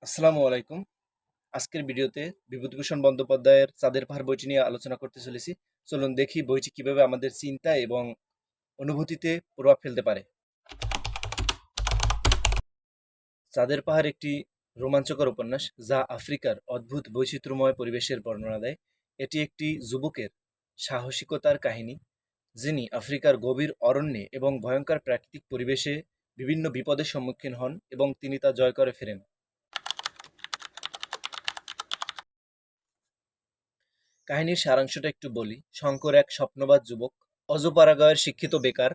আসসালামু আলাইকুম। আজকের ভিডিওতে বিভূতিভূষণ বন্দ্যোপাধ্যায়ের চাঁদের পাহাড় বইটি নিয়ে আলোচনা করতে চলেছি। চলুন দেখি বইটি কিভাবে আমাদের চিন্তা এবং অনুভূতিতে প্রভাব ফেলতে পারে। চাঁদের পাহাড় একটি রোমাঞ্চকর উপন্যাস যা আফ্রিকার অদ্ভুত বৈচিত্র্যময় পরিবেশের বর্ণনা দেয়। এটি একটি যুবকের সাহসিকতার কাহিনী, যিনি আফ্রিকার গভীর অরণ্যে এবং ভয়ঙ্কর প্রাকৃতিক পরিবেশে বিভিন্ন বিপদের সম্মুখীন হন এবং তিনি তা জয় করে ফেরেন। কাহিনীর সারাংশটা একটু বলি। শঙ্কর এক স্বপ্নবাজ যুবক, অজপাড়াগাঁয়ের শিক্ষিত বেকার,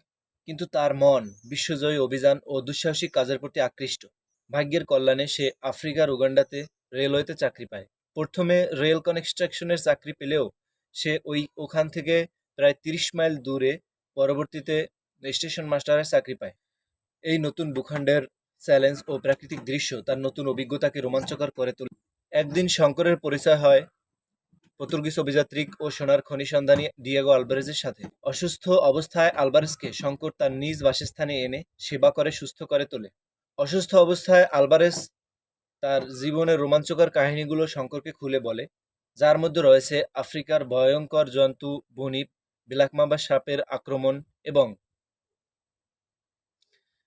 কিন্তু তার মন বিশ্বজয়ী অভিযান ও দুঃসাহসিক কাজের প্রতি আকৃষ্ট। ভাগ্যের কল্যাণে সে আফ্রিকার উগান্ডাতে রেলওয়েতে চাকরি পায়। প্রথমে রেল কনস্ট্রাকশনের চাকরি পেলেও সে ওখান থেকে প্রায় ৩০ মাইল দূরে পরবর্তীতে স্টেশন মাস্টারের চাকরি পায়। এই নতুন ভূখণ্ডের চ্যালেঞ্জ ও প্রাকৃতিক দৃশ্য তার নতুন অভিজ্ঞতাকে রোমাঞ্চকর করে তোলে। একদিন শঙ্করের পরিচয় হয় পর্তুগিজ অভিযাত্রী ও সোনার খনি সন্ধানী ডিয়েগো আলভারেজের সাথে। অসুস্থ অবস্থায় আলভারেজকে শঙ্কর তার নিজ বাসস্থানে এনে সেবা করে সুস্থ করে তোলে। অসুস্থ অবস্থায় আলভারেজ তার জীবনের রোমাঞ্চকর কাহিনীগুলো শঙ্করকে খুলে বলে, যার মধ্যে রয়েছে আফ্রিকার ভয়ঙ্কর জন্তু বনিপ, বিলাকমাবা সাপের আক্রমণ এবং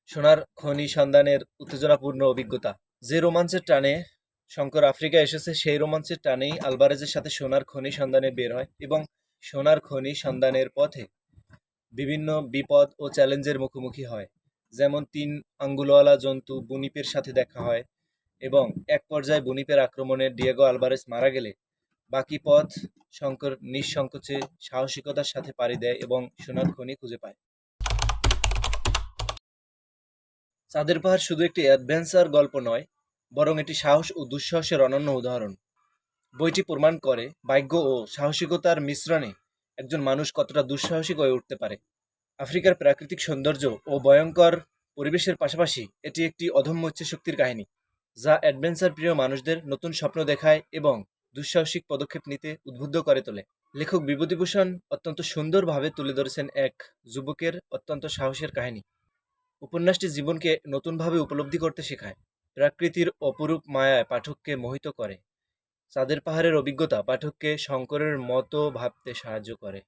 সোনার খনি সন্ধানের উত্তেজনাপূর্ণ অভিজ্ঞতা। যে রোমাঞ্চের টানে শঙ্কর আফ্রিকা এসেছে, সেই রোমাঞ্চের টানেই আলভারেজের সাথে সোনার খনি সন্ধানে বের হয় এবং সোনার খনি সন্ধানের পথে বিভিন্ন বিপদ ও চ্যালেঞ্জের মুখোমুখি হয়। যেমন ৩ আঙ্গুলওয়ালা জন্তু বুনিপের সাথে দেখা হয় এবং এক পর্যায়ে বুনিপের আক্রমণে ডিয়েগো আলভারেজ মারা গেলে বাকি পথ শঙ্কর নিঃসংকোচে সাহসিকতার সাথে পাড়ি দেয় এবং সোনার খনি খুঁজে পায়। চাঁদের পাহাড় শুধু একটি অ্যাডভেঞ্চার গল্প নয়, বরং এটি সাহস ও দুঃসাহসের অনন্য উদাহরণ। বইটি প্রমাণ করে ভাগ্য ও সাহসিকতার মিশ্রণে একজন মানুষ কতটা দুঃসাহসিক হয়ে উঠতে পারে। আফ্রিকার প্রাকৃতিক সৌন্দর্য ও ভয়ঙ্কর পরিবেশের পাশাপাশি এটি একটি অদম্য ইচ্ছাশক্তির কাহিনী, যা অ্যাডভেঞ্চার প্রিয় মানুষদের নতুন স্বপ্ন দেখায় এবং দুঃসাহসিক পদক্ষেপ নিতে উদ্বুদ্ধ করে তোলে। লেখক বিভূতিভূষণ অত্যন্ত সুন্দরভাবে তুলে ধরেছেন এক যুবকের অত্যন্ত সাহসের কাহিনী। উপন্যাসটি জীবনকে নতুনভাবে উপলব্ধি করতে শেখায়, প্রকৃতির অপরূপ মায়ায় পাঠককে মোহিত করে। চাঁদের পাহাড়ের অভিজ্ঞতা পাঠককে শঙ্করের মতো ভাবতে সাহায্য করে।